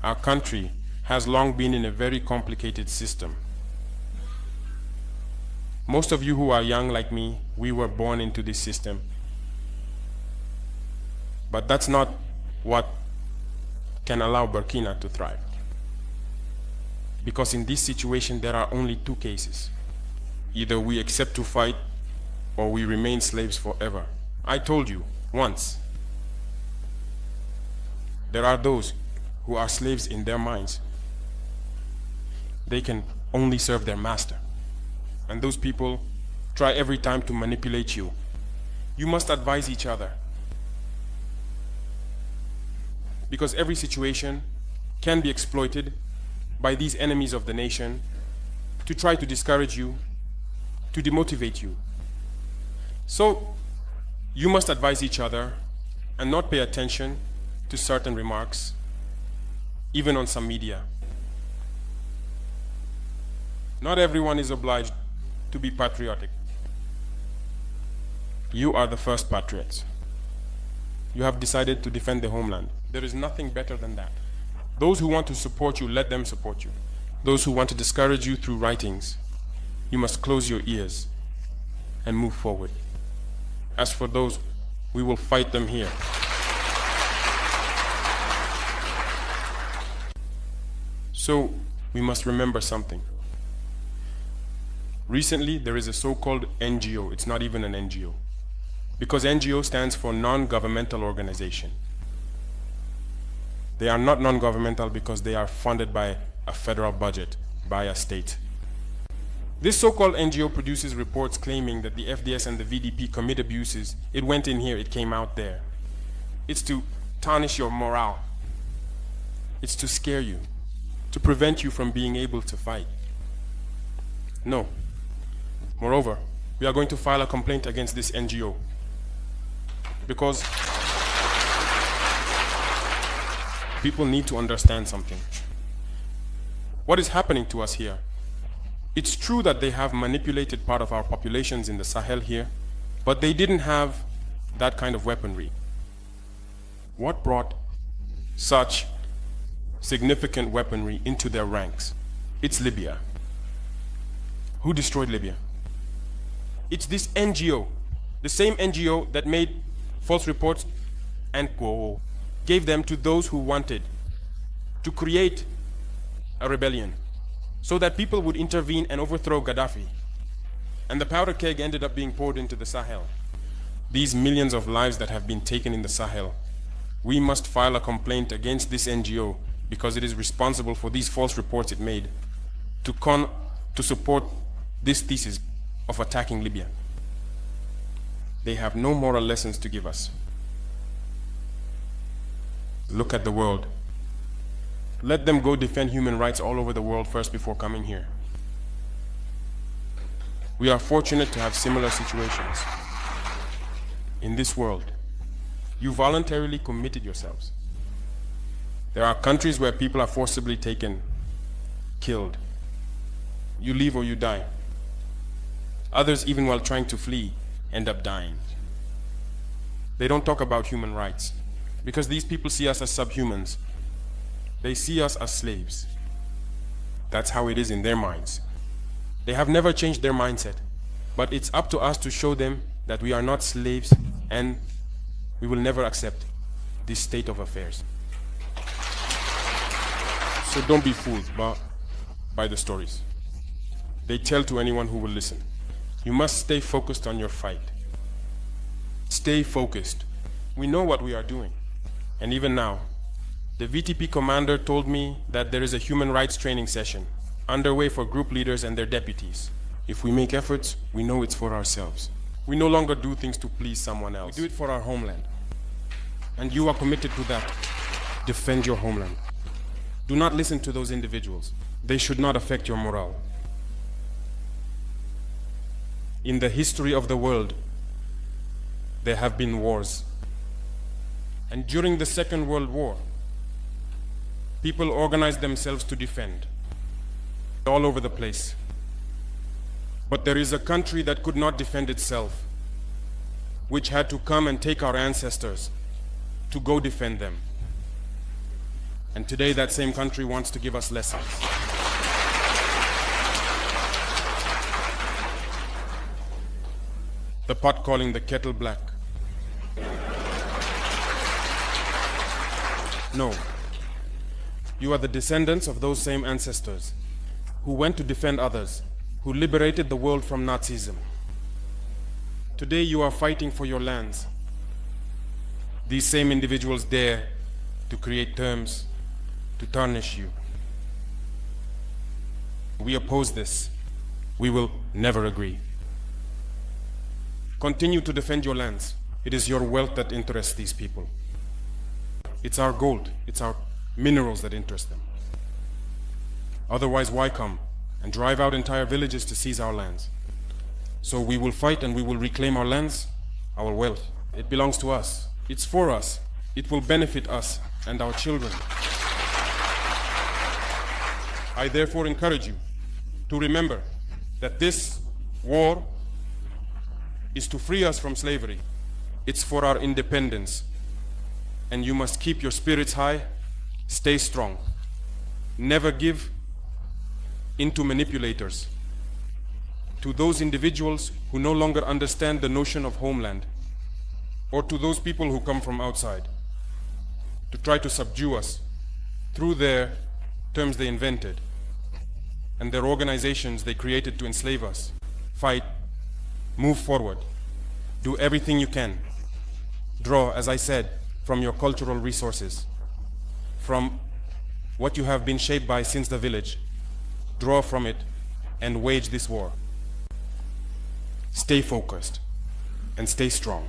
Our country has long been in a very complicated system. Most of you who are young like me, we were born into this system. But that's not what can allow Burkina to thrive. Because in this situation, there are only two cases. Either we accept to fight, or we remain slaves forever. I told you once, there are those who are slaves in their minds. They can only serve their master. And those people try every time to manipulate you. You must advise each other. Because every situation can be exploited by these enemies of the nation to try to discourage you, to demotivate you. So you must advise each other and not pay attention to certain remarks, even on some media. Not everyone is obliged to be patriotic. You are the first patriots. You have decided to defend the homeland. There is nothing better than that. Those who want to support you, let them support you. Those who want to discourage you through writings, you must close your ears and move forward. As for those, we will fight them here. So, we must remember something. Recently, there is a so-called NGO. It's not even an NGO. Because NGO stands for non-governmental organization. They are not non-governmental because they are funded by a federal budget, by a state. This so-called NGO produces reports claiming that the FDS and the VDP commit abuses. It went in here, it came out there. It's to tarnish your morale. It's to scare you, to prevent you from being able to fight. No. Moreover, we are going to file a complaint against this NGO because people need to understand something. What is happening to us here? It's true that they have manipulated part of our populations in the Sahel here, but they didn't have that kind of weaponry. What brought such significant weaponry into their ranks? It's Libya. Who destroyed Libya? It's this NGO, the same NGO that made false reports and gave them to those who wanted to create a rebellion so that people would intervene and overthrow Gaddafi. And the powder keg ended up being poured into the Sahel. These millions of lives that have been taken in the Sahel, we must file a complaint against this NGO because it is responsible for these false reports it made to support this thesis of attacking Libya. They have no moral lessons to give us. Look at the world. Let them go defend human rights all over the world first before coming here. We are fortunate to have similar situations. In this world, you voluntarily committed yourselves. There are countries where people are forcibly taken, killed. You leave or you die. Others, even while trying to flee, end up dying. They don't talk about human rights because these people see us as subhumans. They see us as slaves. That's how it is in their minds. They have never changed their mindset, but it's up to us to show them that we are not slaves and we will never accept this state of affairs. So don't be fooled by the stories. They tell to anyone who will listen. You must stay focused on your fight. Stay focused. We know what we are doing. And even now, the VTP commander told me that there is a human rights training session underway for group leaders and their deputies. If we make efforts, we know it's for ourselves. We no longer do things to please someone else. We do it for our homeland. And you are committed to that. Defend your homeland. Do not listen to those individuals. They should not affect your morale. In the history of the world, there have been wars. And during the Second World War, people organized themselves to defend all over the place. But there is a country that could not defend itself, which had to come and take our ancestors to go defend them. And today that same country wants to give us lessons. The pot calling the kettle black. No. You are the descendants of those same ancestors who went to defend others, who liberated the world from Nazism. Today you are fighting for your lands. These same individuals dare to create terms to tarnish you. We oppose this. We will never agree. Continue to defend your lands. It is your wealth that interests these people. It's our gold, it's our minerals that interest them. Otherwise, why come and drive out entire villages to seize our lands? So we will fight and we will reclaim our lands, our wealth. It belongs to us. It's for us. It will benefit us and our children. I therefore encourage you to remember that this war is to free us from slavery. It's for our independence. And you must keep your spirits high, stay strong. Never give in to manipulators, to those individuals who no longer understand the notion of homeland, or to those people who come from outside to try to subdue us through their terms they invented and their organizations they created to enslave us. Fight, move forward, do everything you can. Draw, as I said, from your cultural resources, from what you have been shaped by since the village. Draw from it and wage this war. Stay focused and stay strong.